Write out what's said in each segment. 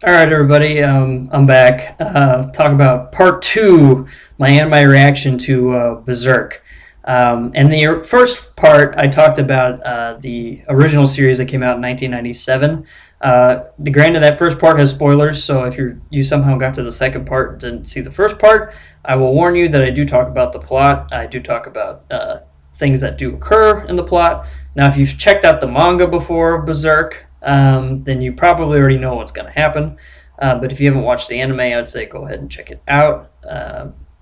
All right, everybody. I'm back. Talk about part two, my anime reaction to Berserk. In the first part, I talked about the original series that came out in 1997. Granted, that first part has spoilers, so if you somehow got to the second part and didn't see the first part, I will warn you that I do talk about the plot. I do talk about things that do occur in the plot. Now, if you've checked out the manga before Berserk, then you probably already know what's going to happen. But if you haven't watched the anime, I'd say go ahead and check it out.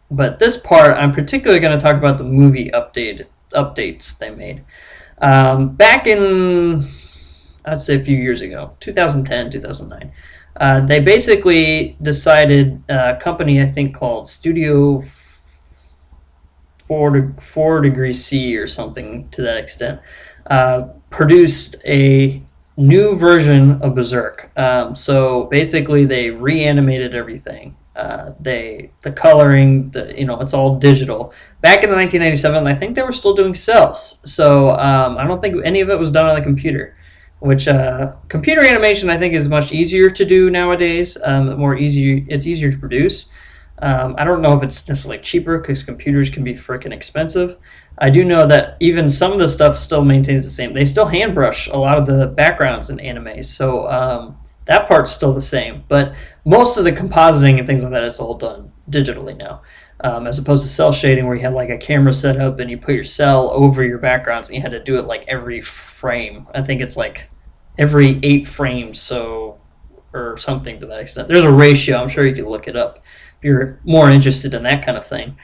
But this part, I'm particularly going to talk about the movie updates they made. Back in, I'd say a few years ago, 2010, 2009, they basically decided, a company I think called Studio 4 Degrees C or something to that extent, produced a new version of Berserk. So basically, they reanimated everything. The coloring, it's all digital. Back in 1997, I think they were still doing cells. So I don't think any of it was done on the computer. Which computer animation I think is much easier to do nowadays. It's easier to produce. I don't know if it's necessarily cheaper because computers can be freaking expensive. I do know that even some of the stuff still maintains the same. They still hand brush a lot of the backgrounds in anime, so that part's still the same. But most of the compositing and things like that is all done digitally now, as opposed to cell shading where you had like a camera set up and you put your cell over your backgrounds and you had to do it like every frame. I think it's like every 8 frames, or something to that extent. There's a ratio. I'm sure you can look it up if you're more interested in that kind of thing.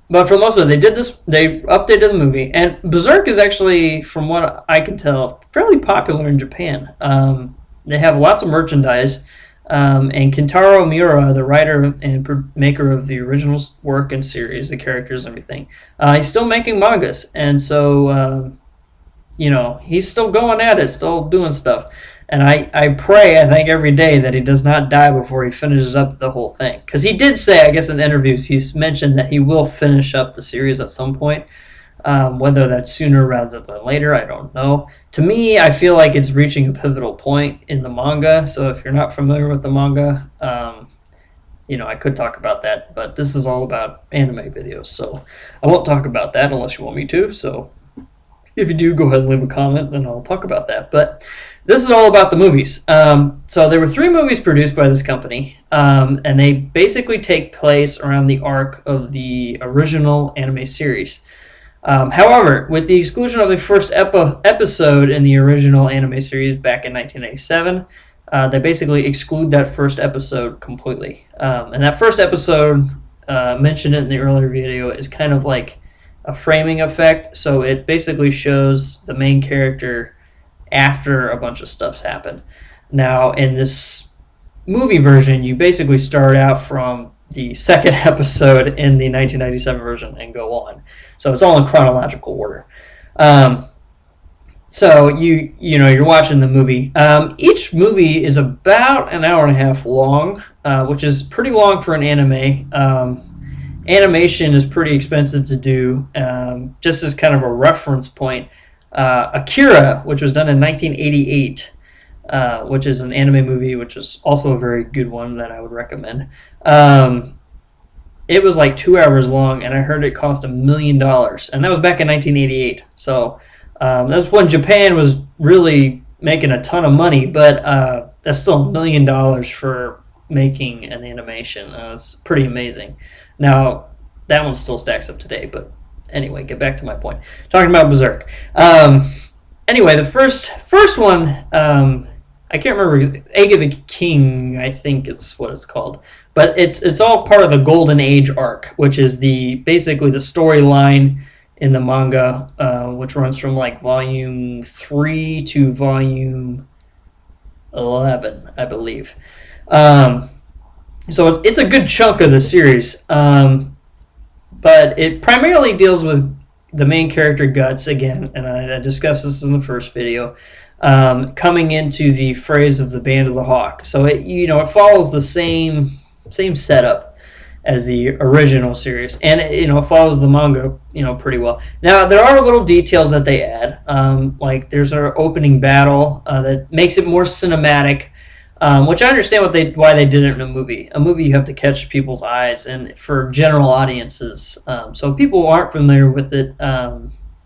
But for the most of it, they updated the movie. And Berserk is actually, from what I can tell, fairly popular in Japan. They have lots of merchandise. And Kentaro Miura, the writer and maker of the original work and series, the characters and everything, he's still making mangas. And so, he's still going at it, still doing stuff. And I pray, I think, every day that he does not die before he finishes up the whole thing. Because he did say, I guess in interviews, he's mentioned that he will finish up the series at some point. Whether that's sooner rather than later, I don't know. To me, I feel like it's reaching a pivotal point in the manga. So if you're not familiar with the manga, I could talk about that. But this is all about anime videos. So I won't talk about that unless you want me to. So if you do, go ahead and leave a comment and I'll talk about that. But this is all about the movies. So there were 3 movies produced by this company, and they basically take place around the arc of the original anime series. However, with the exclusion of the first episode in the original anime series back in 1987, they basically exclude that first episode completely. And that first episode, mentioned in the earlier video, is kind of like a framing effect. So it basically shows the main character after a bunch of stuff's happened. Now, in this movie version, you basically start out from the second episode in the 1997 version and go on. So it's all in chronological order. So you're watching the movie. Each movie is about an hour and a half long, which is pretty long for an anime. Animation is pretty expensive to do. Just as kind of a reference point, Akira, which was done in 1988, which is an anime movie, which is also a very good one that I would recommend. It was like 2 hours long, and I heard it cost $1 million, and that was back in 1988. So that's when Japan was really making a ton of money, but that's still $1 million for making an animation. It's pretty amazing. Now, that one still stacks up today, but anyway, get back to my point. Talking about Berserk. Anyway, the first one, I can't remember, Egg of the King, I think it's what it's called. But it's all part of the Golden Age arc, which is basically the storyline in the manga, which runs from like volume 3 to volume 11, I believe. So it's a good chunk of the series. But it primarily deals with the main character, Guts, again, and I discussed this in the first video, coming into the phrase of the Band of the Hawk. So it follows the same setup as the original series, and it follows the manga pretty well. Now there are little details that they add, like there's our opening battle that makes it more cinematic. which I understand why they did it in a movie. A movie, you have to catch people's eyes, and for general audiences. So if people aren't familiar with it,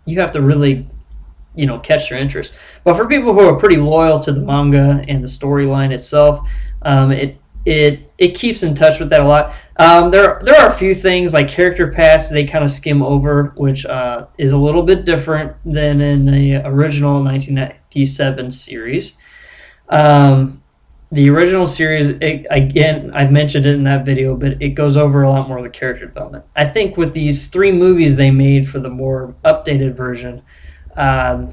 you have to really, catch their interest. But for people who are pretty loyal to the manga and the storyline itself, it keeps in touch with that a lot. There are a few things like character paths they kind of skim over, which is a little bit different than in the original 1997 series. The original series, again, I mentioned it in that video, but it goes over a lot more of the character development. I think with these 3 movies they made for the more updated version, I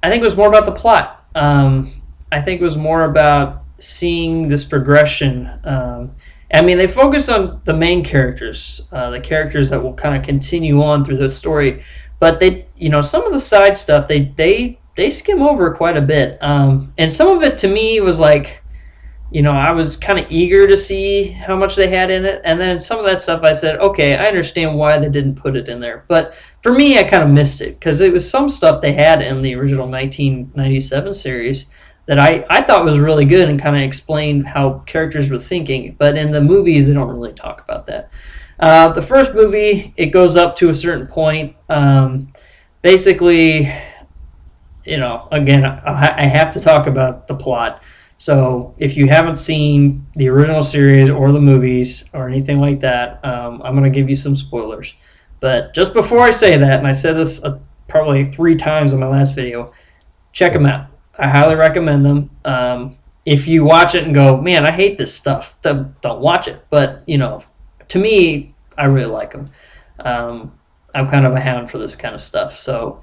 think it was more about the plot. I think it was more about seeing this progression. They focus on the main characters, the characters that will kind of continue on through the story, but they, some of the side stuff they skim over quite a bit, and some of it to me was like, I was kind of eager to see how much they had in it, and then some of that stuff I said, okay, I understand why they didn't put it in there, but for me I kind of missed it because it was some stuff they had in the original 1997 series that I thought was really good and kind of explained how characters were thinking, but in the movies they don't really talk about that. The first movie, it goes up to a certain point. Basically, again, I have to talk about the plot. So if you haven't seen the original series or the movies or anything like that, I'm going to give you some spoilers. But just before I say that, and I said this probably 3 times in my last video, check them out. I highly recommend them. If you watch it and go, man, I hate this stuff, don't watch it. But, to me, I really like them. I'm kind of a hound for this kind of stuff. So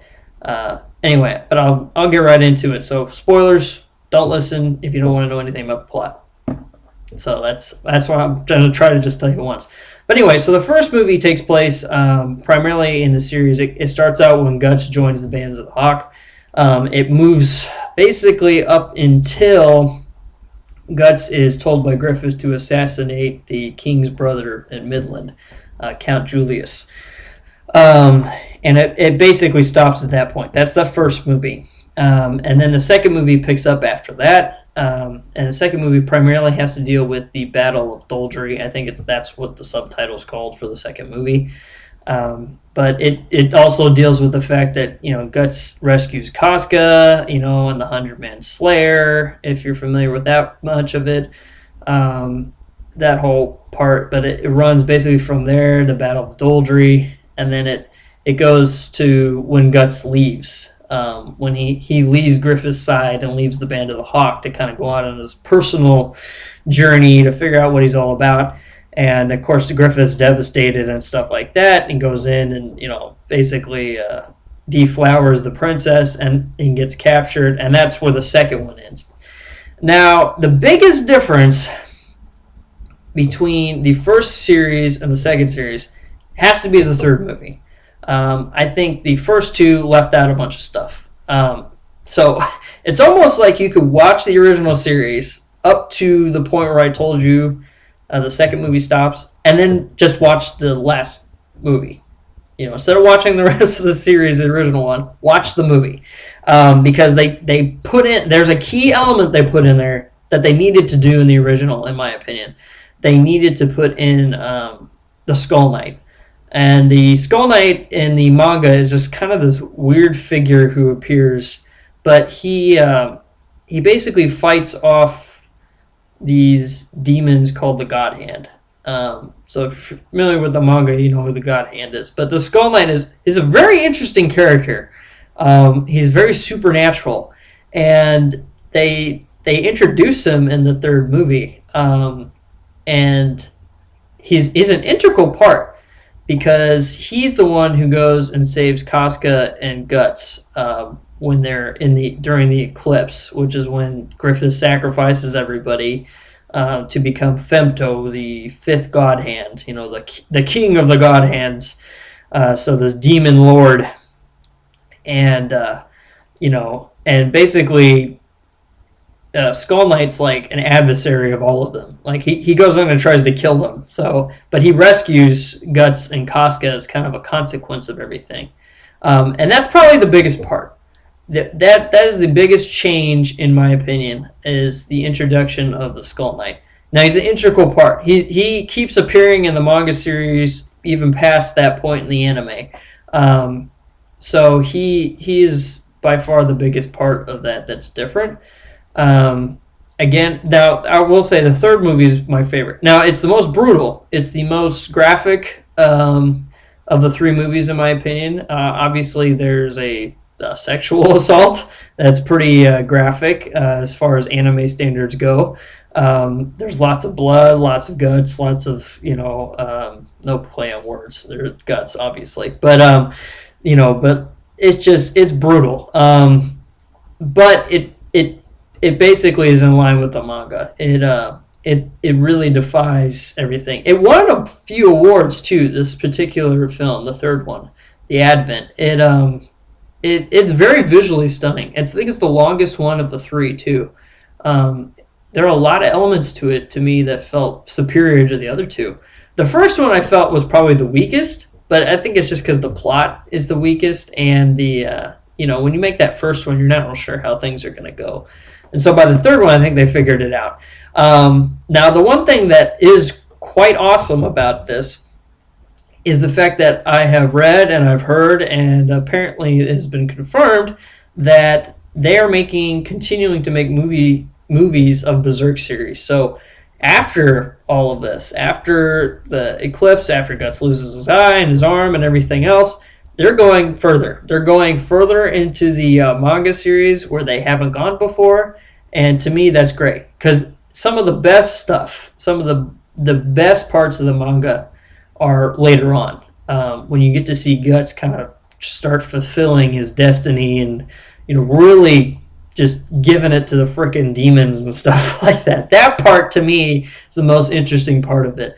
anyway, but I'll get right into it. So spoilers, don't listen if you don't want to know anything about the plot. So that's why I'm going to try to just tell you once. But anyway, so the first movie takes place primarily in the series. It starts out when Guts joins the Bands of the Hawk. It moves basically up until Guts is told by Griffith to assassinate the king's brother in Midland, Count Julius. And it basically stops at that point. That's the first movie. And then the second movie picks up after that. And the second movie primarily has to deal with the Battle of Doldry. I think that's what the subtitle's called for the second movie. But it also deals with the fact that, Guts rescues Casca, and the 100-Man Slayer, if you're familiar with that much of it, that whole part. But it runs basically from there, the Battle of Doldry, and then it goes to when Guts leaves, when he leaves Griffith's side and leaves the Band of the Hawk to kind of go out on his personal journey to figure out what he's all about. And, of course, Griffith's devastated and stuff like that, and goes in and, basically deflowers the princess and gets captured, and that's where the second one ends. Now, the biggest difference between the first series and the second series has to be the third movie. I think the first 2 left out a bunch of stuff. So it's almost like you could watch the original series up to the point where I told you the second movie stops, and then just watch the last movie. Instead of watching the rest of the series, the original one, watch the movie. Because they put in, there's a key element they put in there that they needed to do in the original, in my opinion. They needed to put in the Skull Knight. And the Skull Knight in the manga is just kind of this weird figure who appears, but he basically fights off these demons called the God Hand. So if you're familiar with the manga, you know who the God Hand is. But the Skull Knight is a very interesting character. He's very supernatural, and they introduce him in the third movie, and he's an integral part because he's the one who goes and saves Casca and Guts when they're during the eclipse, which is when Griffith sacrifices everybody to become Femto, the 5th God Hand, the king of the God Hands. So this demon lord, and and basically Skull Knight's like an adversary of all of them. Like he goes in and tries to kill them. But he rescues Guts and Casca as kind of a consequence of everything. And that's probably the biggest part. that is the biggest change in my opinion, is the introduction of the Skull Knight. Now he's an integral part. He keeps appearing in the manga series even past that point in the anime. So he is by far the biggest part of that that's different. Again, now I will say the third movie is my favorite. Now it's the most brutal. It's the most graphic of the three movies, in my opinion. Obviously, there's a sexual assault that's pretty graphic as far as anime standards go. There's lots of blood, lots of guts, lots of no play on words. There's guts, obviously, but but it's brutal. But it basically is in line with the manga. It really defies everything. It won a few awards too. This particular film, the third one, The Advent. It's very visually stunning. I think it's the longest one of the three too. There are a lot of elements to it, to me, that felt superior to the other two. The first one I felt was probably the weakest, but I think it's just because the plot is the weakest, and when you make that first one, you're not real sure how things are going to go. And so by the third one, I think they figured it out. Now, the one thing that is quite awesome about this is the fact that I have read and I've heard, and apparently it has been confirmed, that they are continuing to make movies of Berserk series. So after all of this, after the eclipse, after Guts loses his eye and his arm and everything else, they're going further. They're going further into the manga series where they haven't gone before, and to me that's great, because some of the best stuff, some of the best parts of the manga are later on, when you get to see Guts kind of start fulfilling his destiny and really just giving it to the frickin' demons and stuff like that. That part, to me, is the most interesting part of it.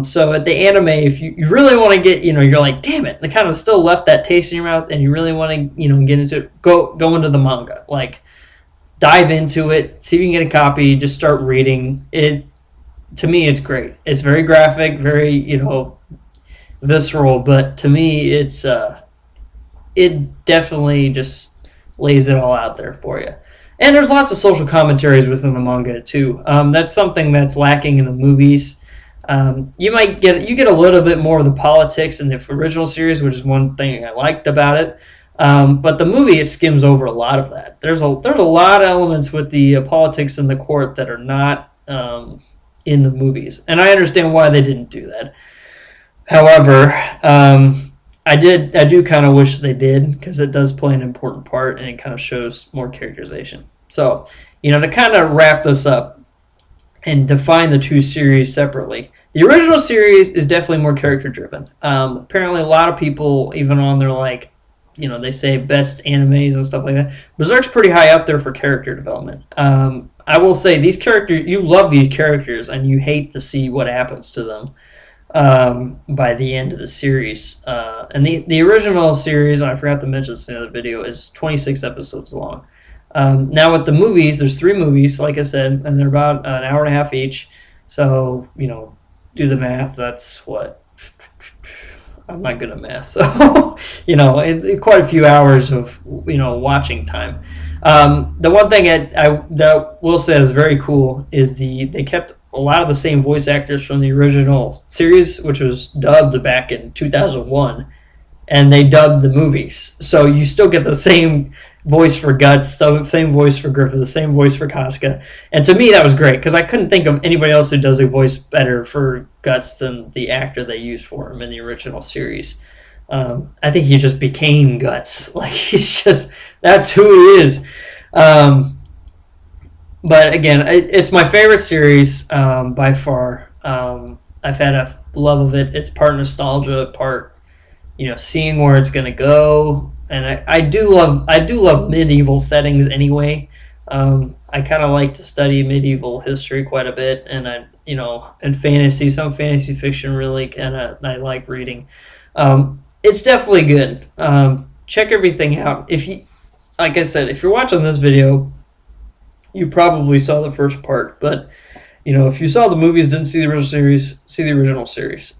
So at the anime, if you really want to get, you're like, damn it, they kind of still left that taste in your mouth, and you really want to, get into it, go into the manga. Like, dive into it, see if you can get a copy, just start reading. To me, it's great. It's very graphic, very, visceral, but to me, it definitely just lays it all out there for you. And there's lots of social commentaries within the manga too. That's something that's lacking in the movies. You get a little bit more of the politics in the original series, which is one thing I liked about it. But the movie, it skims over a lot of that. There's a lot of elements with the politics in the court that are not in the movies, and I understand why they didn't do that. However, I do kind of wish they did, because it does play an important part, and it kind of shows more characterization. So, to kind of wrap this up and define the two series separately, the original series is definitely more character driven. Apparently, a lot of people, even on their they say best animes and stuff like that, Berserk's pretty high up there for character development. I will say, these characters, you love these characters, and you hate to see what happens to them by the end of the series. And the original series, and I forgot to mention this in the other video, is 26 episodes long. Now with the movies, there's 3 movies, like I said, and they're about an hour and a half each. So, do the math. That's what? I'm not good at math. So, quite a few hours of, watching time. The one thing that will say is very cool is they kept a lot of the same voice actors from the original series, which was dubbed back in 2001, and they dubbed the movies. So you still get the same voice for Guts, same voice for Griffith, the same voice for Casca. And to me, that was great, because I couldn't think of anybody else who does a voice better for Guts than the actor they used for him in the original series. I think he just became Guts. Like, that's who he is. But again, it's my favorite series by far. I've had a love of it. It's part nostalgia, part seeing where it's gonna go, and I do love medieval settings anyway. I kind of like to study medieval history quite a bit, and and fantasy, some fantasy fiction really I like reading. It's definitely good. Check everything out. Like I said, if you're watching this video, you probably saw the first part, but if you saw the movies, didn't see the original series, see the original series.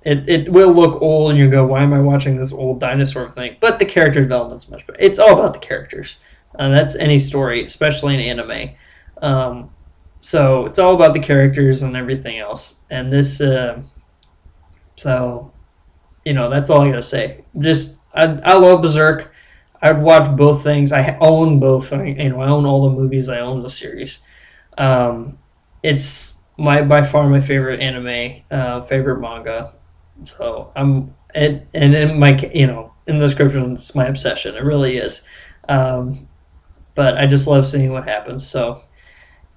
it will look old, and you go, why am I watching this old dinosaur thing? But the character development's much better. It's all about the characters. That's any story, especially in anime. So it's all about the characters and everything else. And this, so that's all I gotta say. Just I love Berserk. I'd watch both things. I own both. I own all the movies. I own the series. It's by far my favorite anime, favorite manga. So and in my in the description, it's my obsession. It really is. But I just love seeing what happens. So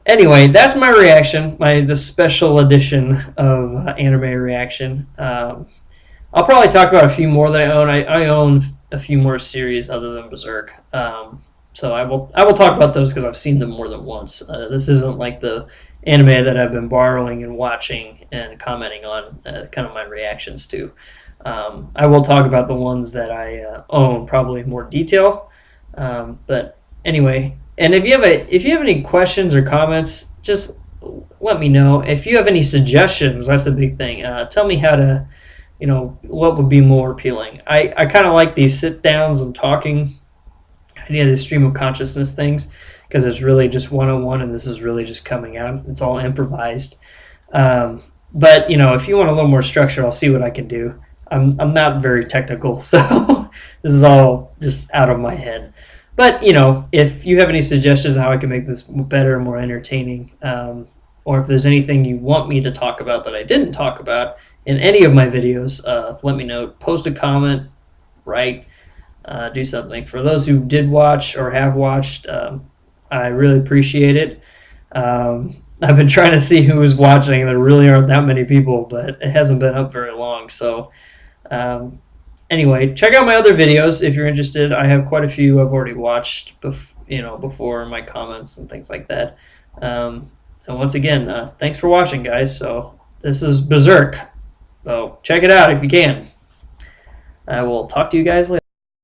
anyway, that's my reaction, the special edition of anime reaction. I'll probably talk about a few more that I own. I own a few more series other than Berserk. So I will talk about those because I've seen them more than once. This isn't like the anime that I've been borrowing and watching and commenting on, kind of my reactions to. I will talk about the ones that I own probably in more detail. But anyway, and if you have any questions or comments, just let me know. If you have any suggestions, that's the big thing. Tell me how to, what would be more appealing. I kind of like these sit downs and talking, the stream of consciousness things, because it's really just one-on-one, and this is really just coming out. It's all improvised. But if you want a little more structure, I'll see what I can do. I'm not very technical, so this is all just out of my head. But if you have any suggestions on how I can make this better and more entertaining, or if there's anything you want me to talk about that I didn't talk about in any of my videos, let me know. Post a comment, write, do something. For those who did watch or have watched, I really appreciate it. I've been trying to see who is watching. There really aren't that many people, but it hasn't been up very long. So anyway, check out my other videos if you're interested. I have quite a few I've already watched before in my comments and things like that. And once again, thanks for watching, guys. So this is Berserk. So check it out if you can. I will talk to you guys later.